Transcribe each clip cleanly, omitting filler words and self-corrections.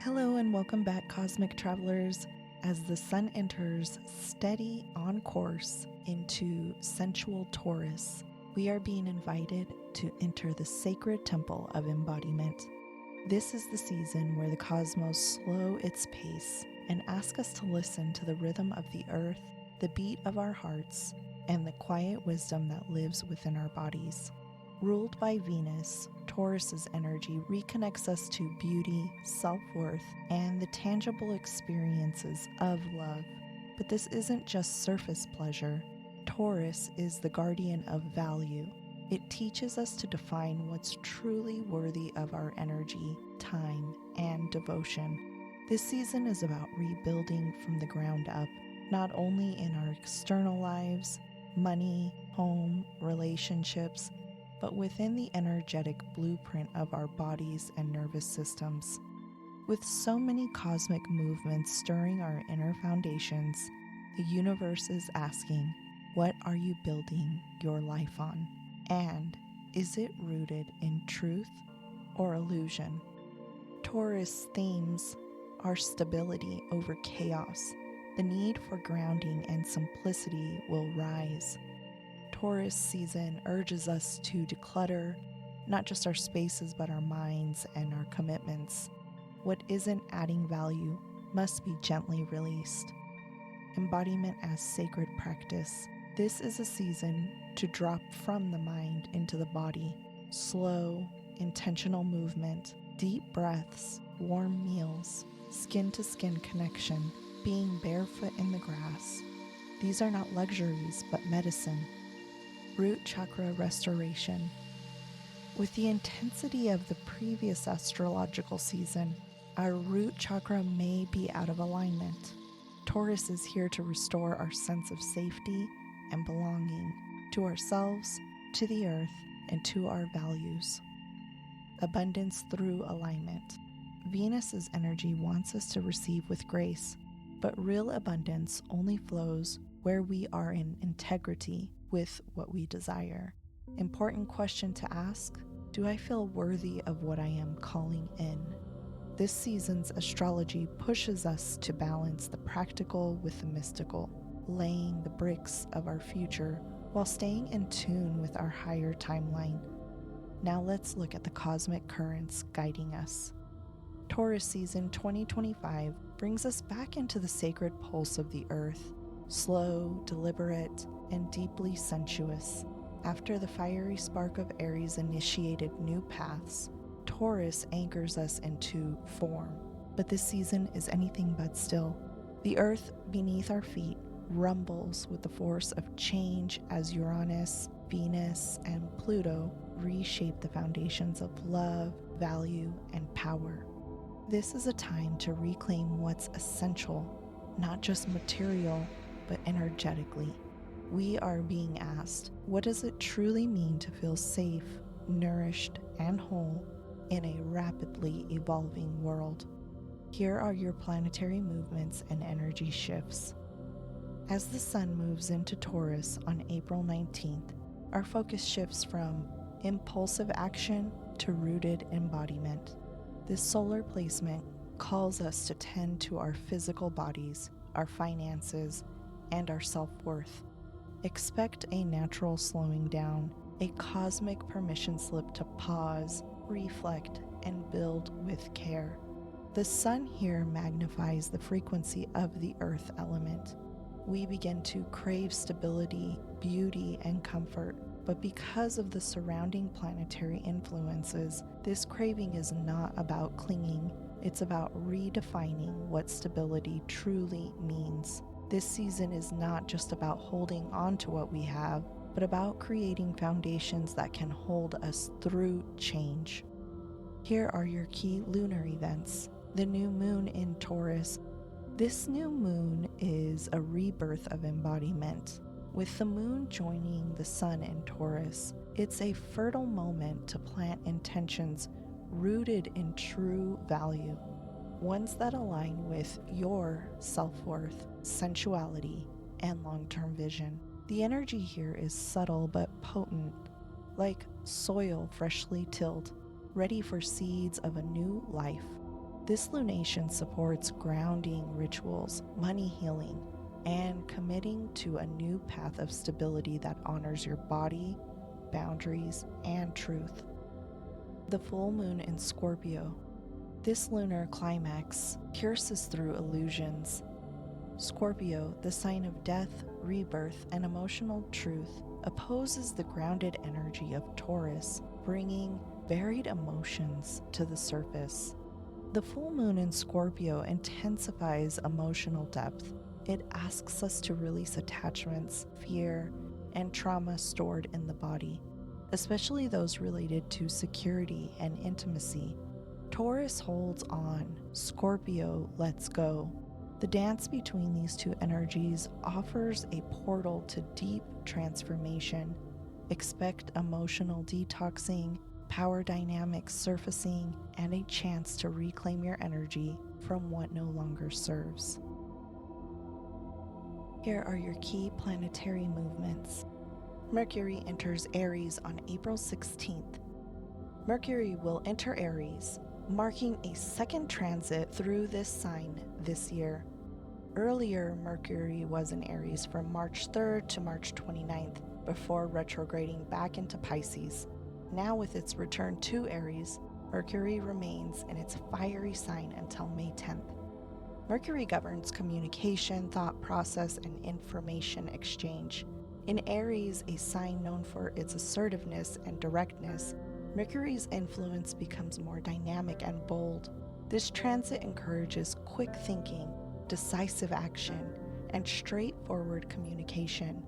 Hello and welcome back, cosmic travelers. As the sun enters steady on course into sensual Taurus, we are being invited to enter the sacred temple of embodiment. This is the season where the cosmos slow its pace and ask us to listen to the rhythm of the earth, the beat of our hearts, and the quiet wisdom that lives within our bodies. Ruled by Venus, Taurus's energy reconnects us to beauty, self-worth, and the tangible experiences of love. But this isn't just surface pleasure. Taurus is the guardian of value. It teaches us to define what's truly worthy of our energy, time, and devotion. This season is about rebuilding from the ground up, not only in our external lives, money, home, relationships, but within the energetic blueprint of our bodies and nervous systems. With so many cosmic movements stirring our inner foundations, the universe is asking, what are you building your life on? And is it rooted in truth or illusion? Taurus themes are stability over chaos. The need for grounding and simplicity will rise. Taurus season urges us to declutter not just our spaces but our minds and our commitments. What isn't adding value must be gently released. Embodiment as sacred practice. This is a season to drop from the mind into the body. Slow, intentional movement, deep breaths, warm meals, skin-to-skin connection, being barefoot in the grass. These are not luxuries but medicine. Root chakra restoration. With the intensity of the previous astrological season, our root chakra may be out of alignment. Taurus is here to restore our sense of safety and belonging to ourselves, to the earth, and to our values. Abundance through alignment. Venus's energy wants us to receive with grace, but real abundance only flows where we are in integrity with what we desire. Important question to ask: do I feel worthy of what I am calling in? This season's astrology pushes us to balance the practical with the mystical, laying the bricks of our future while staying in tune with our higher timeline. Now let's look at the cosmic currents guiding us. Taurus season 2025 brings us back into the sacred pulse of the earth, slow, deliberate, and deeply sensuous. After the fiery spark of Aries initiated new paths, Taurus anchors us into form. But this season is anything but still. The earth beneath our feet rumbles with the force of change as Uranus, Venus, and Pluto reshape the foundations of love, value, and power. This is a time to reclaim what's essential, not just material, but energetically. We are being asked, what does it truly mean to feel safe, nourished, and whole in a rapidly evolving world? Here are your planetary movements and energy shifts. As the sun moves into Taurus on April 19th, our focus shifts from impulsive action to rooted embodiment. This solar placement calls us to tend to our physical bodies, our finances, and our self-worth. Expect a natural slowing down, a cosmic permission slip to pause, reflect, and build with care. The sun here magnifies the frequency of the earth element. We begin to crave stability, beauty, and comfort, but because of the surrounding planetary influences, this craving is not about clinging, it's about redefining what stability truly means. This season is not just about holding on to what we have, but about creating foundations that can hold us through change. Here are your key lunar events. The new moon in Taurus. This new moon is a rebirth of embodiment. With the moon joining the sun in Taurus, it's a fertile moment to plant intentions rooted in true value, ones that align with your self-worth, sensuality, and long-term vision. The energy here is subtle but potent, like soil freshly tilled, ready for seeds of a new life. This lunation supports grounding rituals, money healing, and committing to a new path of stability that honors your body, boundaries, and truth. The full moon in Scorpio. This lunar climax pierces through illusions. Scorpio, the sign of death, rebirth, and emotional truth, opposes the grounded energy of Taurus, bringing varied emotions to the surface. The full moon in Scorpio intensifies emotional depth. It asks us to release attachments, fear, and trauma stored in the body, especially those related to security and intimacy. Taurus holds on, Scorpio lets go. The dance between these two energies offers a portal to deep transformation. Expect emotional detoxing, power dynamics surfacing, and a chance to reclaim your energy from what no longer serves. Here are your key planetary movements. Mercury enters Aries on April 16th. Mercury will enter Aries, marking a second transit through this sign this year. Earlier, Mercury was in Aries from March 3rd to March 29th, before retrograding back into Pisces. Now, with its return to Aries, Mercury remains in its fiery sign until May 10th. Mercury governs communication, thought process, and information exchange. In Aries, a sign known for its assertiveness and directness, Mercury's influence becomes more dynamic and bold. This transit encourages quick thinking, decisive action, and straightforward communication.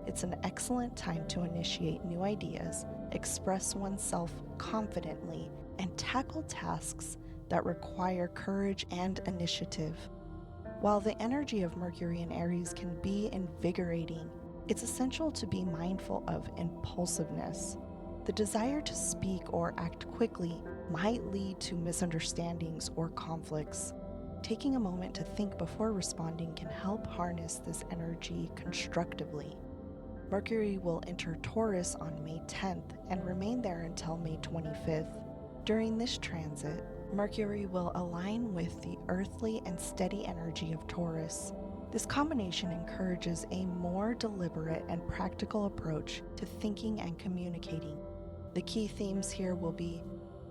It's an excellent time to initiate new ideas, express oneself confidently, and tackle tasks that require courage and initiative. While the energy of Mercury in Aries can be invigorating, it's essential to be mindful of impulsiveness. The desire to speak or act quickly might lead to misunderstandings or conflicts. Taking a moment to think before responding can help harness this energy constructively. Mercury will enter Taurus on May 10th and remain there until May 25th. During this transit, Mercury will align with the earthly and steady energy of Taurus. This combination encourages a more deliberate and practical approach to thinking and communicating. The key themes here will be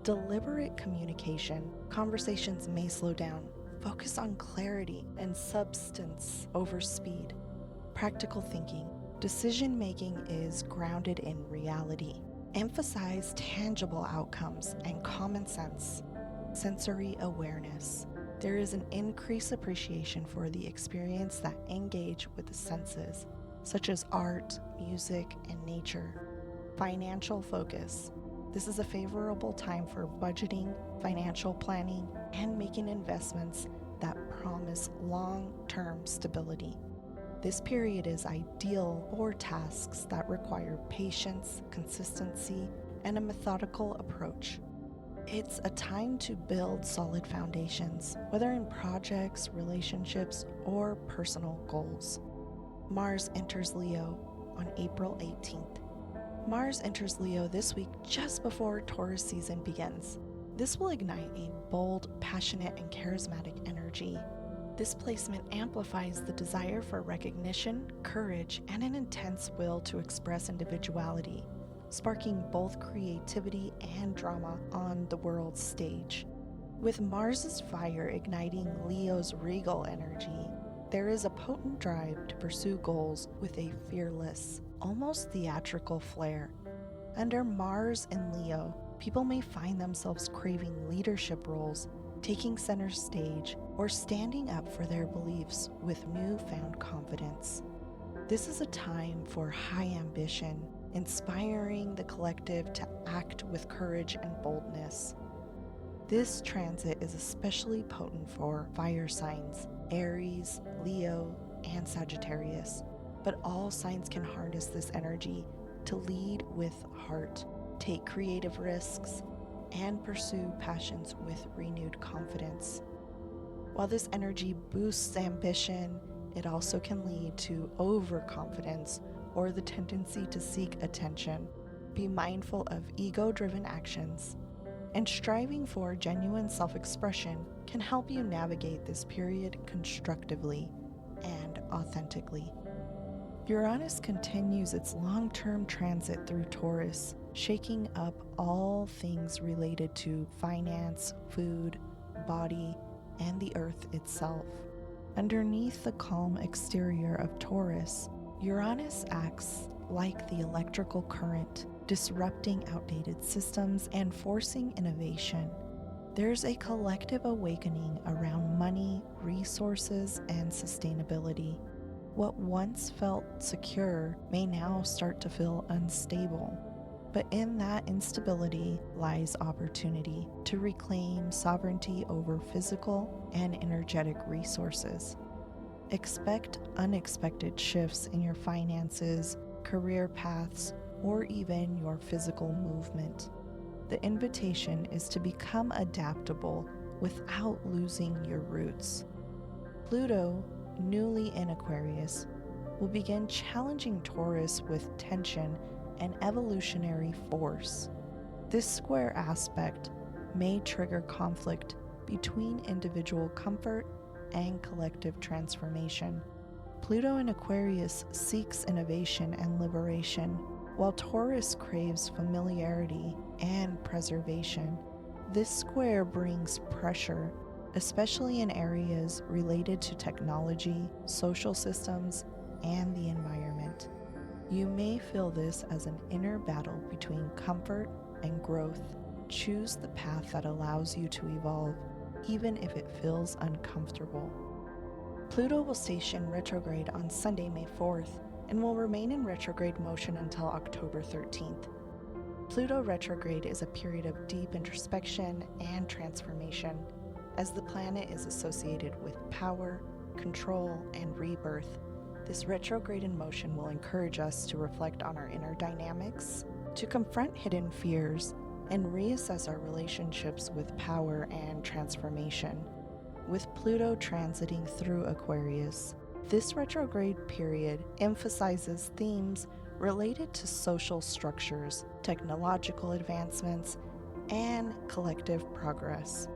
deliberate communication. Conversations may slow down. Focus on clarity and substance over speed. Practical thinking. Decision-making is grounded in reality. Emphasize tangible outcomes and common sense. Sensory awareness. There is an increased appreciation for the experience that engage with the senses, such as art, music, and nature. Financial focus. This is a favorable time for budgeting, financial planning, and making investments that promise long-term stability. This period is ideal for tasks that require patience, consistency, and a methodical approach. It's a time to build solid foundations, whether in projects, relationships, or personal goals. Mars enters Leo on April 18th. Mars enters Leo this week just before Taurus season begins. This will ignite a bold, passionate, and charismatic energy. This placement amplifies the desire for recognition, courage, and an intense will to express individuality, sparking both creativity and drama on the world's stage. With Mars's fire igniting Leo's regal energy, there is a potent drive to pursue goals with a fearless, almost theatrical flair. Under Mars in Leo, people may find themselves craving leadership roles, taking center stage, or standing up for their beliefs with newfound confidence. This is a time for high ambition, inspiring the collective to act with courage and boldness. This transit is especially potent for fire signs, Aries, Leo, and Sagittarius, but all signs can harness this energy to lead with heart, take creative risks, and pursue passions with renewed confidence. While this energy boosts ambition, it also can lead to overconfidence or the tendency to seek attention. Be mindful of ego-driven actions and striving for genuine self-expression can help you navigate this period constructively and authentically. Uranus continues its long-term transit through Taurus, shaking up all things related to finance, food, body, and the earth itself. Underneath the calm exterior of Taurus, Uranus acts like the electrical current, disrupting outdated systems and forcing innovation. There's a collective awakening around money, resources, and sustainability. What once felt secure may now start to feel unstable. But in that instability lies opportunity to reclaim sovereignty over physical and energetic resources. Expect unexpected shifts in your finances, career paths, or even your physical movement. The invitation is to become adaptable without losing your roots. Pluto, newly in Aquarius, will begin challenging Taurus with tension and evolutionary force. This square aspect may trigger conflict between individual comfort and collective transformation. Pluto in Aquarius seeks innovation and liberation, while Taurus craves familiarity and preservation. This square brings pressure, especially in areas related to technology, social systems, and the environment. You may feel this as an inner battle between comfort and growth. Choose the path that allows you to evolve, even if it feels uncomfortable. Pluto will station retrograde on Sunday, May 4th, and will remain in retrograde motion until October 13th. Pluto retrograde is a period of deep introspection and transformation, as the planet is associated with power, control, and rebirth. This retrograde in motion will encourage us to reflect on our inner dynamics, to confront hidden fears, and reassess our relationships with power and transformation. With Pluto transiting through Aquarius, this retrograde period emphasizes themes related to social structures, technological advancements, and collective progress.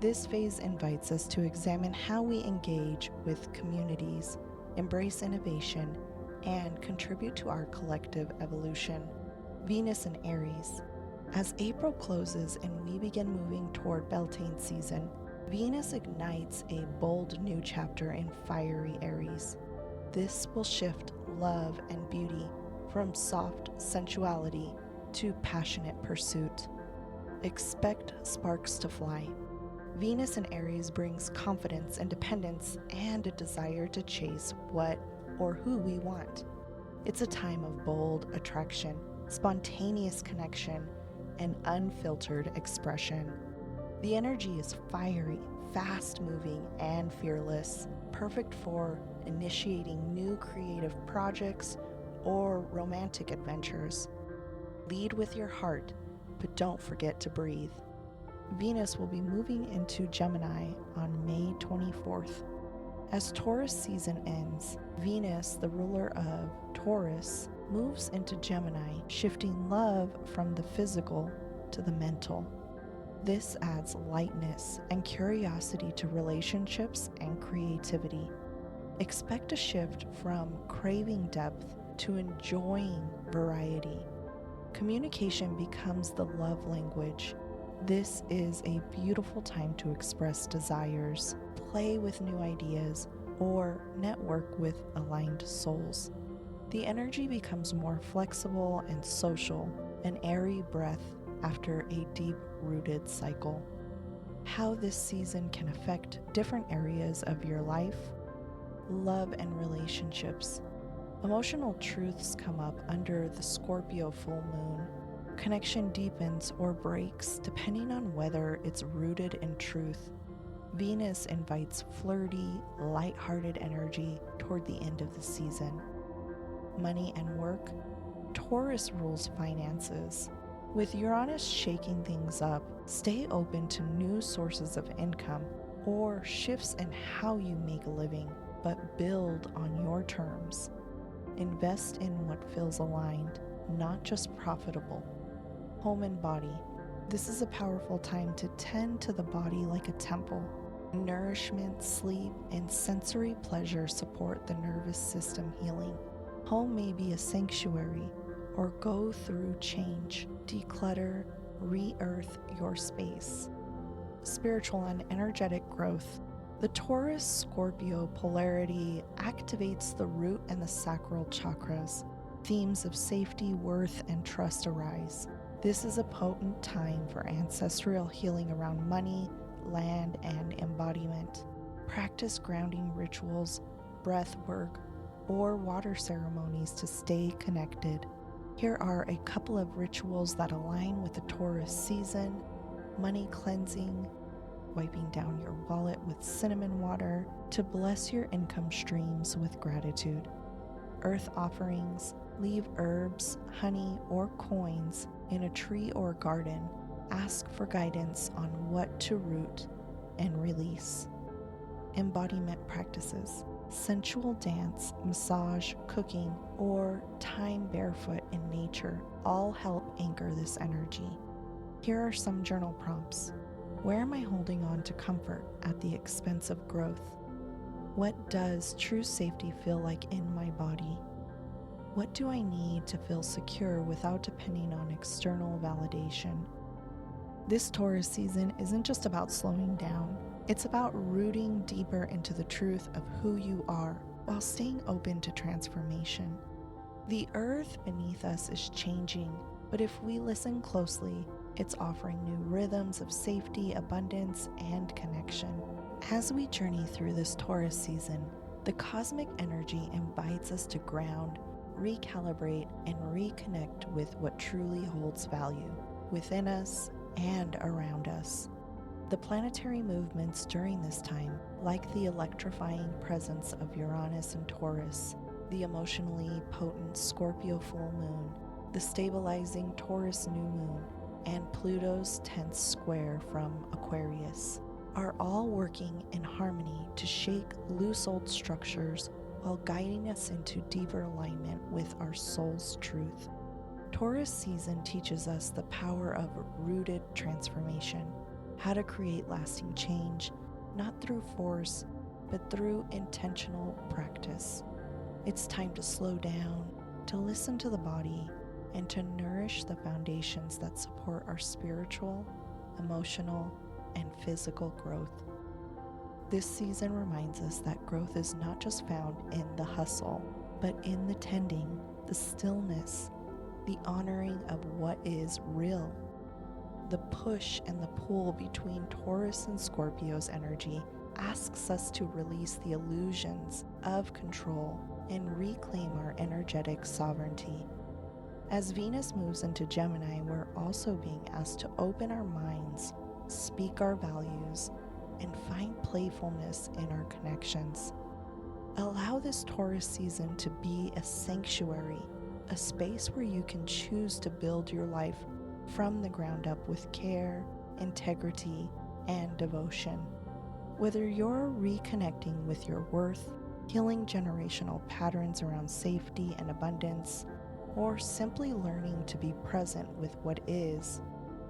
This phase invites us to examine how we engage with communities, embrace innovation, and contribute to our collective evolution. Venus in Aries. As April closes and we begin moving toward Beltane season, Venus ignites a bold new chapter in fiery Aries. This will shift love and beauty from soft sensuality to passionate pursuit. Expect sparks to fly. Venus in Aries brings confidence, independence, and a desire to chase what or who we want. It's a time of bold attraction, spontaneous connection, and unfiltered expression. The energy is fiery, fast-moving, and fearless, perfect for initiating new creative projects or romantic adventures. Lead with your heart, but don't forget to breathe. Venus will be moving into Gemini on May 24th. As Taurus season ends, Venus, the ruler of Taurus, moves into Gemini, shifting love from the physical to the mental. This adds lightness and curiosity to relationships and creativity. Expect a shift from craving depth to enjoying variety. Communication becomes the love language. This is a beautiful time to express desires, play with new ideas, or network with aligned souls. The energy becomes more flexible and social, an airy breath after a deep-rooted cycle. How this season can affect different areas of your life: love and relationships. Emotional truths come up under the Scorpio full moon. Connection deepens or breaks depending on whether it's rooted in truth. Venus invites flirty, light-hearted energy toward the end of the season. Money and work. Taurus rules finances. With Uranus shaking things up, stay open to new sources of income or shifts in how you make a living, but build on your terms. Invest in what feels aligned, not just profitable. Home and body. This is a powerful time to tend to the body like a temple. Nourishment, sleep, and sensory pleasure support the nervous system healing. Home may be a sanctuary or go through change, declutter, re-earth your space. Spiritual and energetic growth. The Taurus-Scorpio polarity activates the root and the sacral chakras. Themes of safety, worth, and trust arise. This is a potent time for ancestral healing around money, land, and embodiment. Practice grounding rituals, breath work, or water ceremonies to stay connected. Here are a couple of rituals that align with the Taurus season: money cleansing, wiping down your wallet with cinnamon water to bless your income streams with gratitude. Earth offerings, leave herbs, honey, or coins in a tree or garden. Ask for guidance on what to root and release. Embodiment practices, sensual dance, massage, cooking, or time barefoot in nature all help anchor this energy. Here are some journal prompts. Where am I holding on to comfort at the expense of growth? What does true safety feel like in my body? What do I need to feel secure without depending on external validation? This Taurus season isn't just about slowing down. It's about rooting deeper into the truth of who you are while staying open to transformation. The earth beneath us is changing, but if we listen closely, it's offering new rhythms of safety, abundance, and connection. As we journey through this Taurus season, the cosmic energy invites us to ground, recalibrate, and reconnect with what truly holds value within us and around us. The planetary movements during this time, like the electrifying presence of Uranus and Taurus, the emotionally potent Scorpio full moon, the stabilizing Taurus new moon, and Pluto's 10th square from Aquarius, are all working in harmony to shake loose old structures while guiding us into deeper alignment with our soul's truth. Taurus season teaches us the power of rooted transformation, how to create lasting change, not through force, but through intentional practice. It's time to slow down, to listen to the body, and to nourish the foundations that support our spiritual, emotional, and physical growth. This season reminds us that growth is not just found in the hustle, but in the tending, the stillness, the honoring of what is real. The push and the pull between Taurus and Scorpio's energy asks us to release the illusions of control and reclaim our energetic sovereignty. As Venus moves into Gemini, we're also being asked to open our minds, speak our values, and find playfulness in our connections. Allow this Taurus season to be a sanctuary, a space where you can choose to build your life from the ground up with care, integrity, and devotion. Whether you're reconnecting with your worth, healing generational patterns around safety and abundance, or simply learning to be present with what is,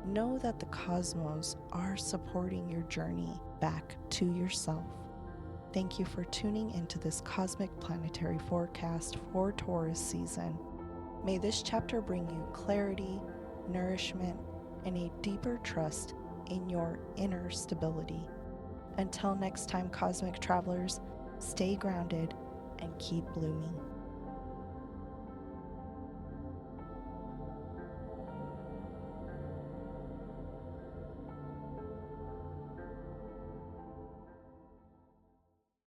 know that the cosmos are supporting your journey back to yourself. Thank you for tuning into this cosmic planetary forecast for Taurus season. May this chapter bring you clarity, nourishment, and a deeper trust in your inner stability. Until next time, cosmic travelers, stay grounded and keep blooming.